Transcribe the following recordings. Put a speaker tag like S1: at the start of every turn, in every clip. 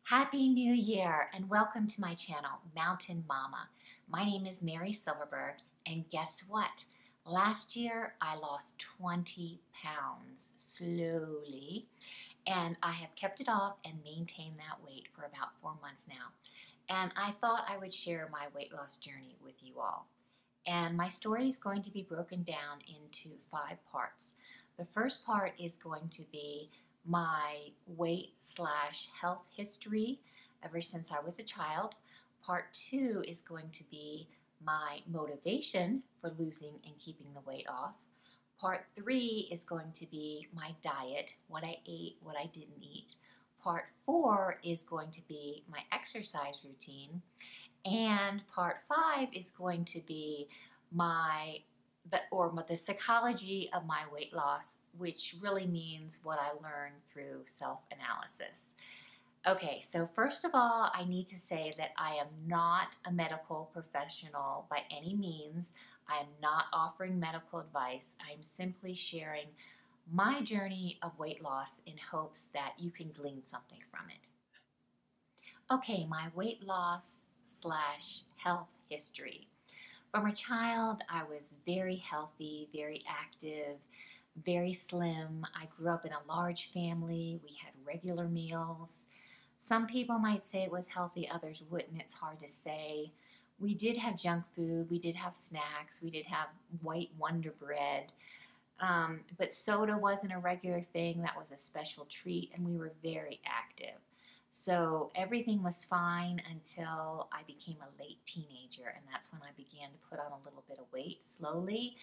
S1: Happy New Year and welcome to my channel, Mountain Mama. My name is Mary Silverberg, and guess what? Last year I lost 20 pounds slowly, and I have kept it off and maintained that weight for about 4 months now. And I thought I would share my weight loss journey with you all. And my story is going to be broken down into 5 parts. The first part is going to be my weight/health history ever since I was a child. Part 2 is going to be my motivation for losing and keeping the weight off. Part 3 is going to be my diet, what I ate, what I didn't eat. Part 4 is going to be my exercise routine. And part 5 is going to be the psychology of my weight loss, which really means what I learned through self-analysis. Okay, so first of all, I need to say that I am not a medical professional by any means. I am not offering medical advice. I am simply sharing my journey of weight loss in hopes that you can glean something from it. Okay, my weight loss/health history. From a child, I was very healthy, very active, very slim. I grew up in a large family. We had regular meals. Some people might say it was healthy, others wouldn't. It's hard to say. We did have junk food. We did have snacks. We did have white Wonder Bread. But soda wasn't a regular thing. That was a special treat, and we were very active. So everything was fine until I became a late teenager, and that's when I began to put on a little bit of weight slowly,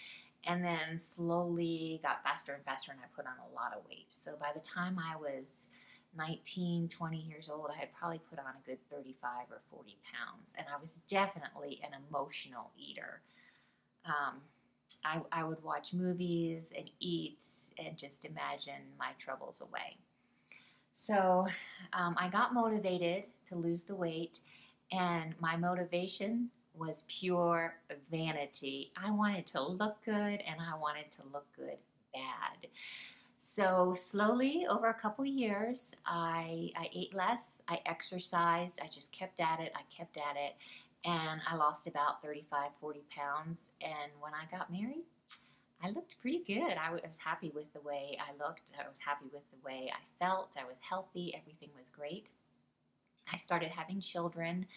S1: and then slowly got faster and faster, and I put on a lot of weight. So by the time I was 19, 20 years old, I had probably put on a good 35 or 40 pounds, and I was definitely an emotional eater. I would watch movies and eat and just imagine my troubles away. So I got motivated to lose the weight, and my motivation was pure vanity. I wanted to look good, and I wanted to look good bad. So slowly, over a couple years, I ate less, I exercised, I just kept at it, and I lost about 35, 40 pounds. And when I got married, I looked pretty good. I was happy with the way I looked. I was happy with the way I felt. I was healthy. Everything was great. I started having children.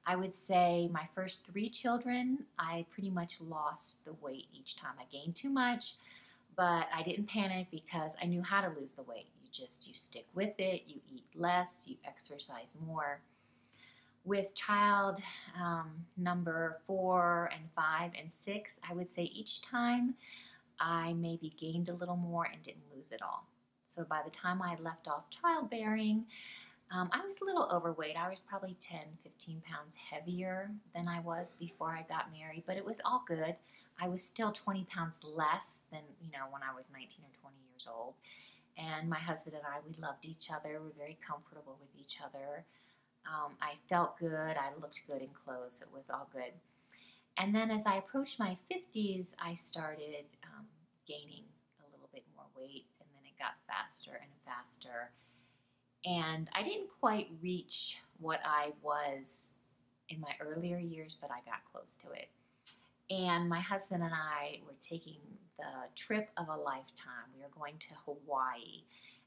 S1: I would say my first 3 children, I pretty much lost the weight each time. I gained too much, but I didn't panic because I knew how to lose the weight. You stick with it, you eat less, you exercise more. With child number 4 and 5 and 6, I would say each time I maybe gained a little more and didn't lose it all. So by the time I left off childbearing, I was a little overweight. I was probably 10, 15 pounds heavier than I was before I got married, but it was all good. I was still 20 pounds less than, when I was 19 or 20 years old. And my husband and I, we loved each other. We were very comfortable with each other. I felt good. I looked good in clothes. It was all good. And then as I approached my 50s, I started gaining a little bit more weight, and then it got faster and faster. And I didn't quite reach what I was in my earlier years, but I got close to it. And my husband and I were taking the trip of a lifetime. We were going to Hawaii,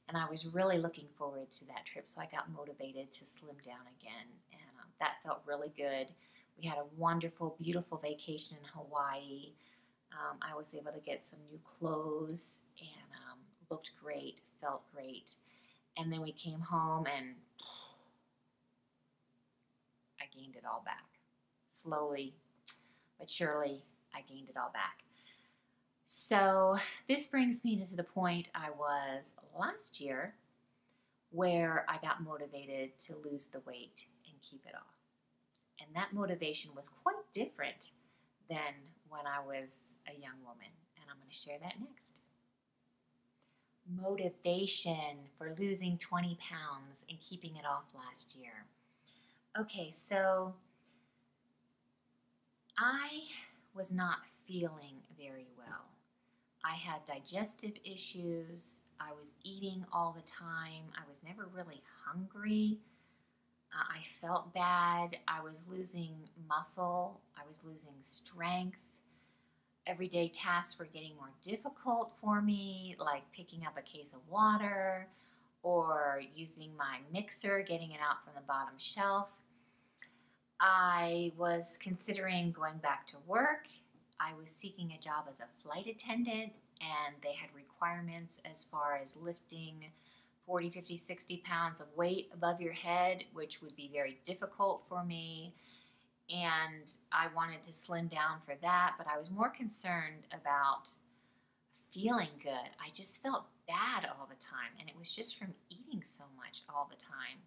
S1: and I was really looking forward to that trip, so I got motivated to slim down again, and that felt really good. We had a wonderful, beautiful vacation in Hawaii. I was able to get some new clothes and looked great, felt great. And then we came home and I gained it all back. Slowly but surely, I gained it all back. So this brings me to the point I was last year where I got motivated to lose the weight and keep it off. And that motivation was quite different than when I was a young woman. And I'm going to share that next. Motivation for losing 20 pounds and keeping it off last year. Okay, so I was not feeling very well. I had digestive issues. I was eating all the time. I was never really hungry. I felt bad. I was losing muscle. I was losing strength. Everyday tasks were getting more difficult for me, like picking up a case of water or using my mixer, getting it out from the bottom shelf. I was considering going back to work. I was seeking a job as a flight attendant, and they had requirements as far as lifting 40, 50, 60 pounds of weight above your head, which would be very difficult for me. And I wanted to slim down for that, but I was more concerned about feeling good. I just felt bad all the time, and it was just from eating so much all the time.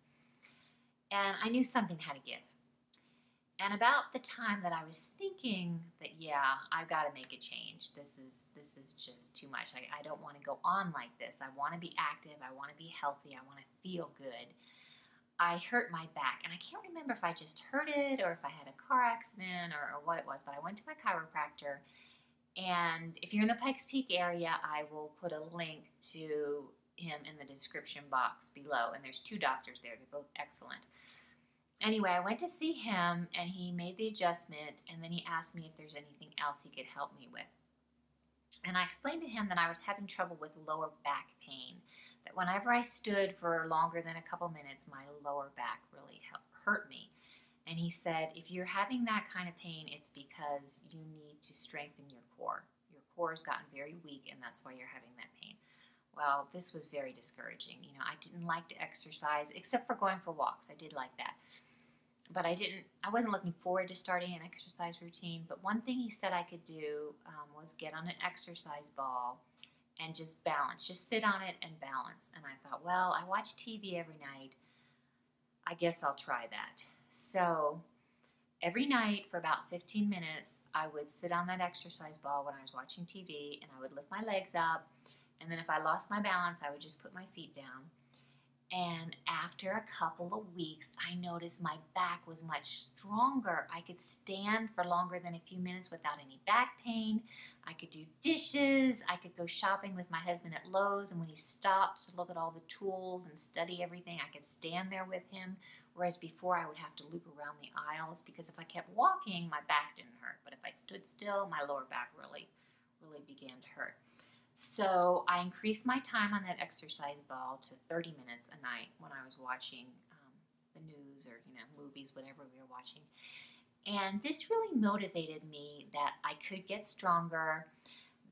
S1: And I knew something had to give. And about the time that I was thinking that, yeah, I've got to make a change. This is just too much. I don't want to go on like this. I want to be active. I want to be healthy. I want to feel good. I hurt my back, and I can't remember if I just hurt it or if I had a car accident or what it was, but I went to my chiropractor, and if you're in the Pikes Peak area, I will put a link to him in the description box below, and there's 2 doctors there. They're both excellent. Anyway, I went to see him, and he made the adjustment, and then he asked me if there's anything else he could help me with. And I explained to him that I was having trouble with lower back pain, that whenever I stood for longer than a couple minutes, my lower back really hurt me. And he said, if you're having that kind of pain, it's because you need to strengthen your core. Your core has gotten very weak, and that's why you're having that pain. Well, this was very discouraging. You know, I didn't like to exercise, except for going for walks. I did like that. But I wasn't looking forward to starting an exercise routine. But one thing he said I could do was get on an exercise ball and just balance. Just sit on it and balance. And I thought, well, I watch TV every night. I guess I'll try that. So every night for about 15 minutes, I would sit on that exercise ball when I was watching TV, and I would lift my legs up. And then if I lost my balance, I would just put my feet down. And after a couple of weeks, I noticed my back was much stronger. I could stand for longer than a few minutes without any back pain. I could do dishes. I could go shopping with my husband at Lowe's, and when he stopped to look at all the tools and study everything, I could stand there with him. Whereas before, I would have to loop around the aisles, because if I kept walking, my back didn't hurt. But if I stood still, my lower back really began to hurt. So I increased my time on that exercise ball to 30 minutes a night when I was watching the news or movies, whatever we were watching. And this really motivated me that I could get stronger,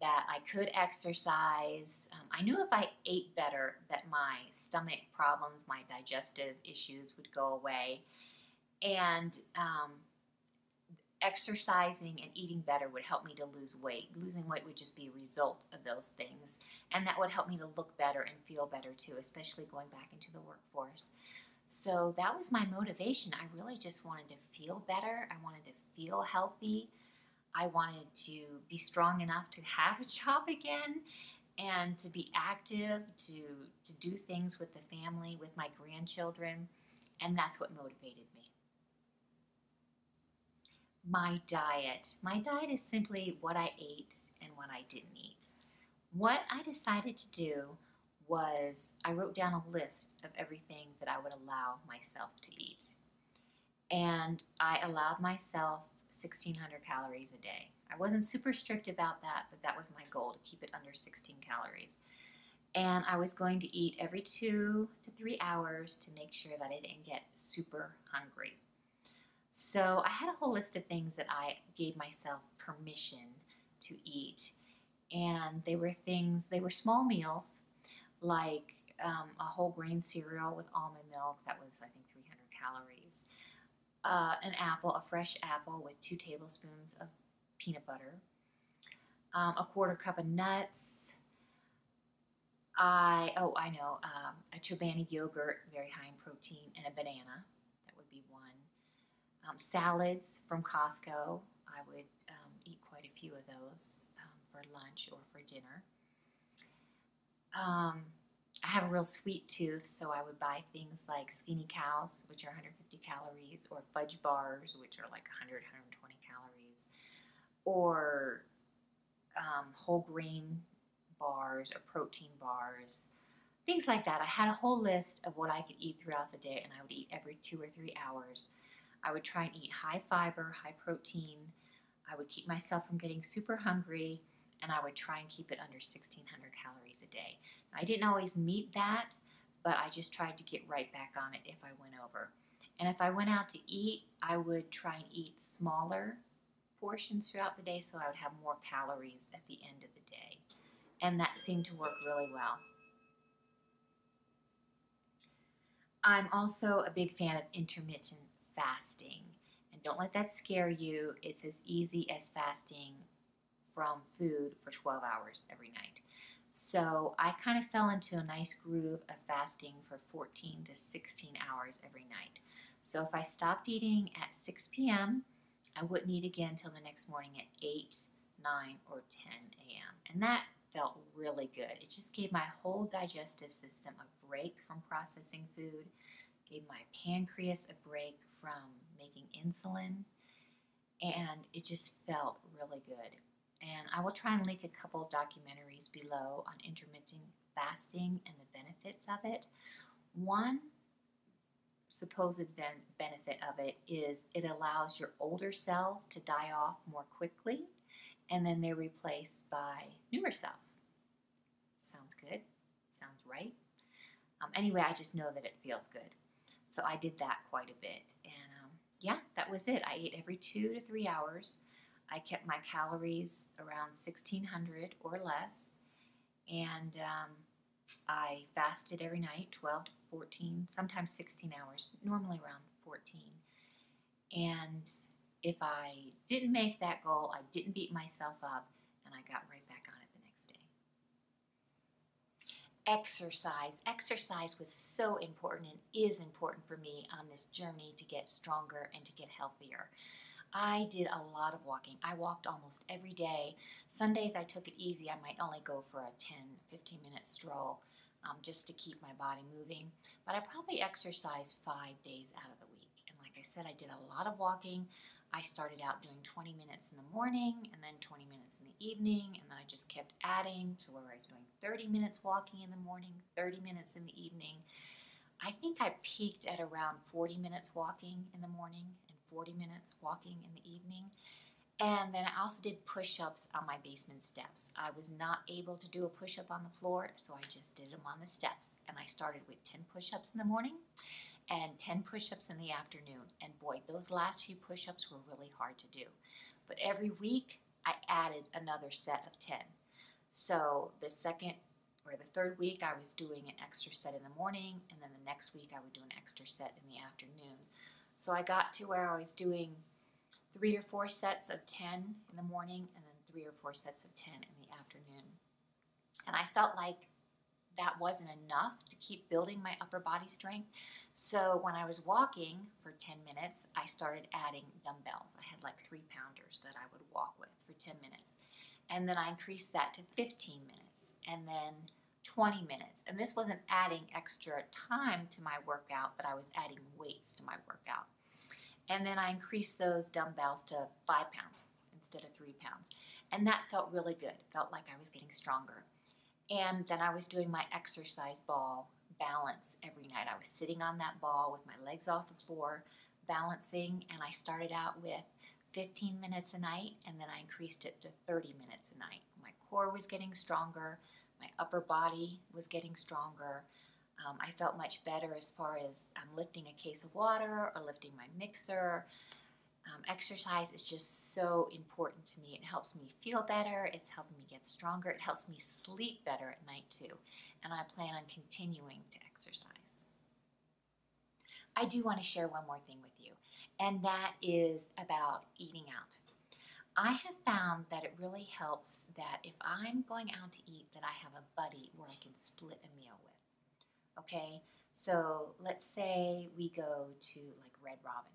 S1: that I could exercise. I knew if I ate better that my stomach problems, my digestive issues would go away. And exercising and eating better would help me to lose weight. Losing weight would just be a result of those things. And that would help me to look better and feel better too, especially going back into the workforce. So that was my motivation. I really just wanted to feel better. I wanted to feel healthy. I wanted to be strong enough to have a job again and to be active, to do things with the family, with my grandchildren. And that's what motivated me. My diet. My diet is simply what I ate and what I didn't eat. What I decided to do was I wrote down a list of everything that I would allow myself to eat. And I allowed myself 1,600 calories a day. I wasn't super strict about that, but that was my goal, to keep it under 16 calories. And I was going to eat every 2 to 3 hours to make sure that I didn't get super hungry. So I had a whole list of things that I gave myself permission to eat. And they were small meals, like a whole grain cereal with almond milk. That was, I think, 300 calories. An apple, a fresh apple with 2 tablespoons of peanut butter. A quarter cup of nuts. A Chobani yogurt, very high in protein, and a banana. That would be one. Salads from Costco. I would eat quite a few of those for lunch or for dinner. I have a real sweet tooth, so I would buy things like Skinny Cows, which are 150 calories, or fudge bars, which are like 100, 120 calories, or whole grain bars or protein bars things like that. I had a whole list of what I could eat throughout the day, and I would eat every 2 or 3 hours. I would try and eat high fiber, high protein. I would keep myself from getting super hungry, and I would try and keep it under 1,600 calories a day. I didn't always meet that, but I just tried to get right back on it if I went over. And if I went out to eat, I would try and eat smaller portions throughout the day so I would have more calories at the end of the day. And that seemed to work really well. I'm also a big fan of intermittent fasting. And don't let that scare you. It's as easy as fasting from food for 12 hours every night. So I kind of fell into a nice groove of fasting for 14 to 16 hours every night. So if I stopped eating at 6 p.m., I wouldn't eat again until the next morning at 8, 9, or 10 a.m. And that felt really good. It just gave my whole digestive system a break from processing food, gave my pancreas a break from making insulin, and it just felt really good. And I will try and link a couple of documentaries below on intermittent fasting and the benefits of it. One supposed benefit of it is it allows your older cells to die off more quickly, and then they're replaced by newer cells. Sounds good? Sounds right? Anyway, I just know that it feels good. So I did that quite a bit. And yeah, that was it. I ate every 2 to 3 hours. I kept my calories around 1,600 or less. And I fasted every night, 12 to 14, sometimes 16 hours, normally around 14. And if I didn't make that goal, I didn't beat myself up, and I got right back on it the next day. Exercise. Exercise was so important and is important for me on this journey to get stronger and to get healthier. I did a lot of walking. I walked almost every day. Sundays I took it easy. I might only go for a 10, 15-minute stroll just to keep my body moving. But I probably exercised 5 days out of the week. And like I said, I did a lot of walking. I started out doing 20 minutes in the morning and then 20 minutes in the evening. And then I just kept adding to where I was doing 30 minutes walking in the morning, 30 minutes in the evening. I think I peaked at around 40 minutes walking in the morning, 40 minutes walking in the evening. And then I also did push-ups on my basement steps. I was not able to do a push-up on the floor, so I just did them on the steps. And I started with 10 push-ups in the morning and 10 push-ups in the afternoon. And boy, those last few push-ups were really hard to do. But every week, I added another set of 10. So the second or the third week, I was doing an extra set in the morning, and then the next week, I would do an extra set in the afternoon. So I got to where I was doing 3 or 4 sets of 10 in the morning and then 3 or 4 sets of 10 in the afternoon. And I felt like that wasn't enough to keep building my upper body strength. So when I was walking for 10 minutes, I started adding dumbbells. I had like 3-pounders that I would walk with for 10 minutes. And then I increased that to 15 minutes and then 20 minutes. And this wasn't adding extra time to my workout, but I was adding weights to my workout. And then I increased those dumbbells to 5 pounds instead of 3 pounds. And that felt really good. It felt like I was getting stronger. And then I was doing my exercise ball balance every night. I was sitting on that ball with my legs off the floor, balancing, and I started out with 15 minutes a night, and then I increased it to 30 minutes a night. My core was getting stronger. My upper body was getting stronger. I felt much better as far as lifting a case of water or lifting my mixer. Exercise is just so important to me. It helps me feel better. It's helping me get stronger. It helps me sleep better at night too. And I plan on continuing to exercise. I do want to share one more thing with you, and that is about eating out. I have found that it really helps that if I'm going out to eat, that I have a buddy where I can split a meal with. Okay, so let's say we go to like Red Robin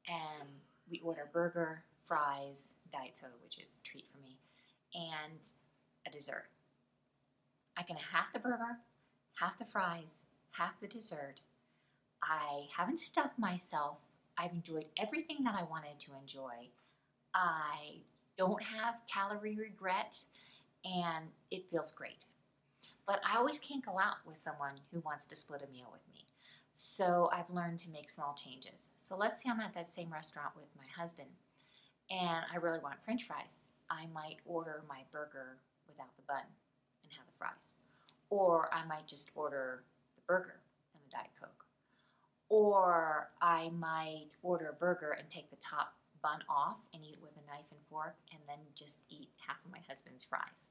S1: and we order burger, fries, diet soda, which is a treat for me, and a dessert. I can have half the burger, half the fries, half the dessert. I haven't stuffed myself. I've enjoyed everything that I wanted to enjoy. I don't have calorie regret, and it feels great. but I always can't go out with someone who wants to split a meal with me. So I've learned to make small changes. So let's say I'm at that same restaurant with my husband and I really want French fries. I might order my burger without the bun and have the fries. Or I might just order the burger and the Diet Coke. Or I might order a burger and take the top bun off and eat it with a knife and fork and then just eat half of my husband's fries.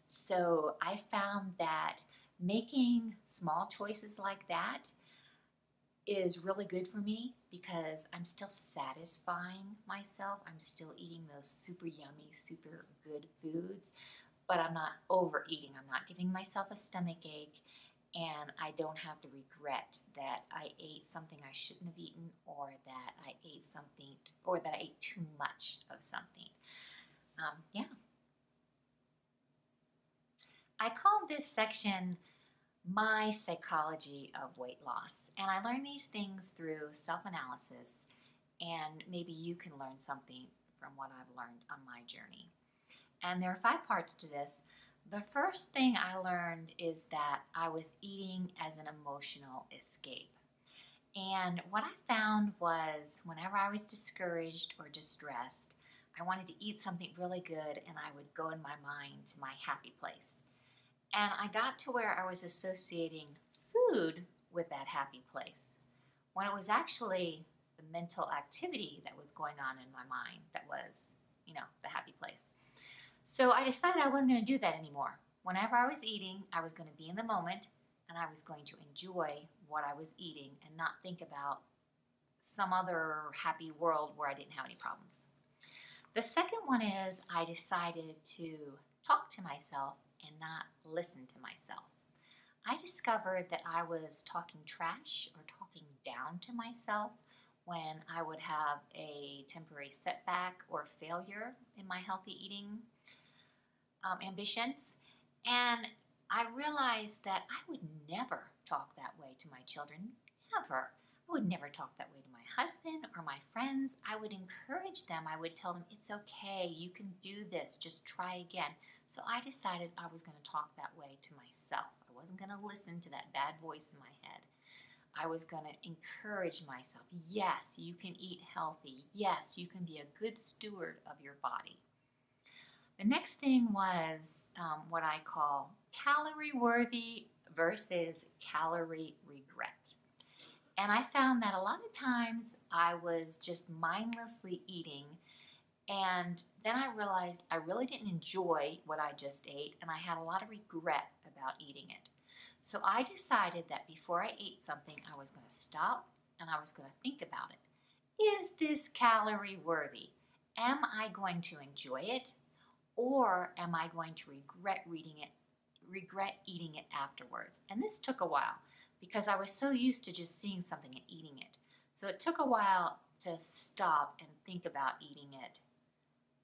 S1: So I found that making small choices like that is really good for me because I'm still satisfying myself. I'm still eating those super yummy, super good foods, but I'm not overeating. I'm not giving myself a stomach ache, and I don't have the regret that I ate something I shouldn't have eaten, or that I ate something, or that I ate too much of something. Yeah. I call this section my psychology of weight loss, and I learned these things through self-analysis, and maybe you can learn something from what I've learned on my journey. And there are 5 parts to this. The first thing I learned is that I was eating as an emotional escape. And what I found was whenever I was discouraged or distressed, I wanted to eat something really good and I would go in my mind to my happy place. And I got to where I was associating food with that happy place, when it was actually the mental activity that was going on in my mind that was, the happy place. So I decided I wasn't going to do that anymore. Whenever I was eating, I was going to be in the moment and I was going to enjoy what I was eating and not think about some other happy world where I didn't have any problems. The second one is I decided to talk to myself and not listen to myself. I discovered that I was talking trash or talking down to myself when I would have a temporary setback or failure in my healthy eating ambitions. And I realized that I would never talk that way to my children, never. I would never talk that way to my husband or my friends. I would encourage them. I would tell them, it's okay, you can do this, just try again. So I decided I was going to talk that way to myself. I wasn't going to listen to that bad voice in my head. I was going to encourage myself. Yes, you can eat healthy. Yes, you can be a good steward of your body. The next thing was what I call calorie worthy versus calorie regret. And I found that a lot of times I was just mindlessly eating, and then I realized I really didn't enjoy what I just ate, and I had a lot of regret about eating it. So I decided that before I ate something, I was going to stop and I was going to think about it. Is this calorie worthy? Am I going to enjoy it? Or am I going to regret eating it afterwards? And this took a while because I was so used to just seeing something and eating it. So it took a while to stop and think about eating it.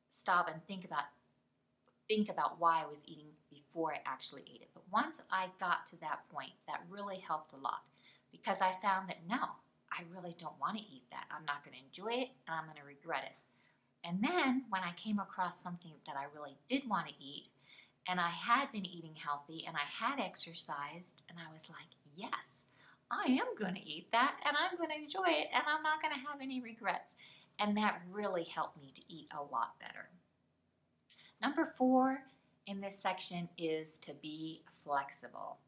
S1: Stop and think about why I was eating before I actually ate it. But once I got to that point, that really helped a lot because I found that no, I really don't want to eat that. I'm not going to enjoy it and I'm going to regret it. And then when I came across something that I really did want to eat, and I had been eating healthy and I had exercised, and I was like, yes, I am going to eat that and I'm going to enjoy it and I'm not going to have any regrets. And that really helped me to eat a lot better. Number 4 in this section is to be flexible.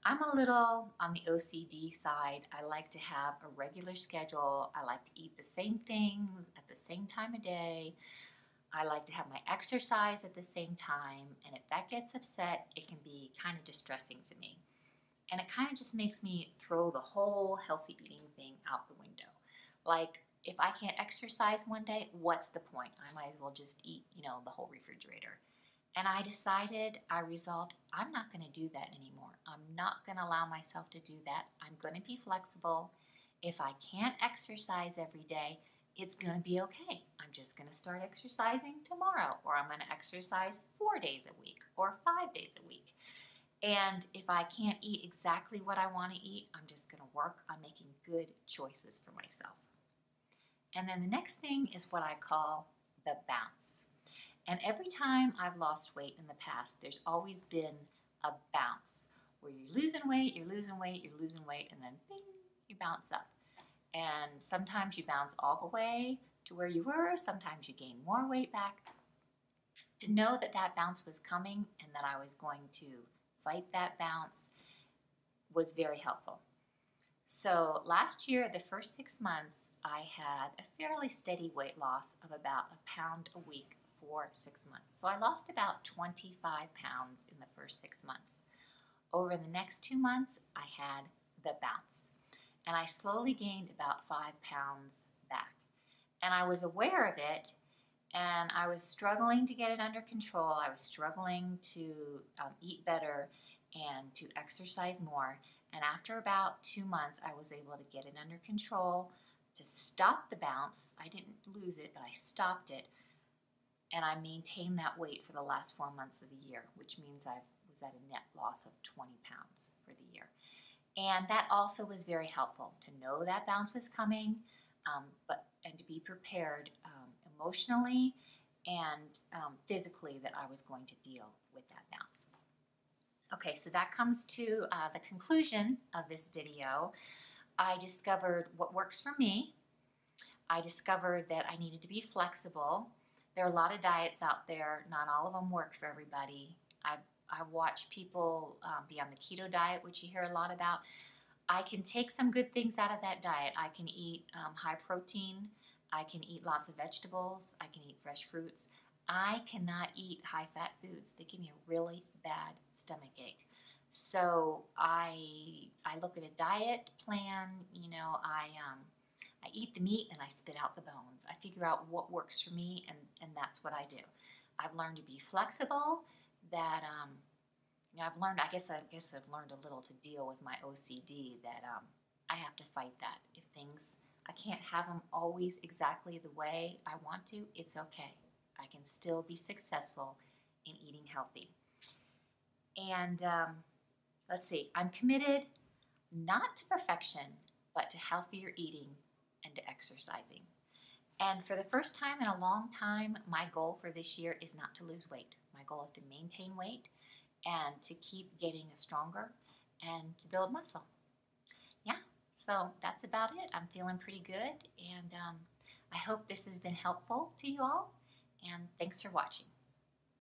S1: I'm a little on the OCD side. I like to have a regular schedule. I like to eat the same things at the same time of day. I like to have my exercise at the same time. And if that gets upset, it can be kind of distressing to me. And it kind of just makes me throw the whole healthy eating thing out the window. Like, if I can't exercise one day, what's the point? I might as well just eat, the whole refrigerator. And I resolved, I'm not going to do that anymore. I'm not going to allow myself to do that. I'm going to be flexible. If I can't exercise every day, it's going to be okay. I'm just going to start exercising tomorrow, or I'm going to exercise 4 days a week or 5 days a week. And if I can't eat exactly what I want to eat, I'm just going to work on making good choices for myself. And then the next thing is what I call the bounce. And every time I've lost weight in the past, there's always been a bounce. where you're losing weight, you're losing weight, you're losing weight, and then bing, you bounce up. And sometimes you bounce all the way to where you were, sometimes you gain more weight back. To know that that bounce was coming and that I was going to fight that bounce was very helpful. So last year, the first 6 months, I had a fairly steady weight loss of about a pound a week for 6 months. So I lost about 25 pounds in the first 6 months. Over the next 2 months, I had the bounce. And I slowly gained about 5 pounds back. And I was aware of it, and I was struggling to get it under control. I was struggling to eat better and to exercise more. And after about 2 months, I was able to get it under control, to stop the bounce. I didn't lose it, but I stopped it. And I maintained that weight for the last 4 months of the year, which means I was at a net loss of 20 pounds for the year. And that also was very helpful to know that bounce was coming, and to be prepared emotionally and physically that I was going to deal with that bounce. Okay, so that comes to the conclusion of this video. I discovered what works for me. I discovered that I needed to be flexible. There are a lot of diets out there. Not all of them work for everybody. I watch people be on the keto diet, which you hear a lot about. I can take some good things out of that diet. I can eat high protein. I can eat lots of vegetables. I can eat fresh fruits. I cannot eat high-fat foods. They give me a really bad stomach ache. So I look at a diet plan. You know, I eat the meat and I spit out the bones. I figure out what works for me, and that's what I do. I've learned to be flexible. That you know, I guess I've learned a little to deal with my OCD. That I have to fight that. If things, I can't have them always exactly the way I want to, it's okay. I can still be successful in eating healthy. And let's see, I'm committed not to perfection, but to healthier eating and to exercising. And for the first time in a long time, my goal for this year is not to lose weight. My goal is to maintain weight and to keep getting stronger and to build muscle. Yeah, so that's about it. I'm feeling pretty good, and I hope this has been helpful to you all, and thanks for watching.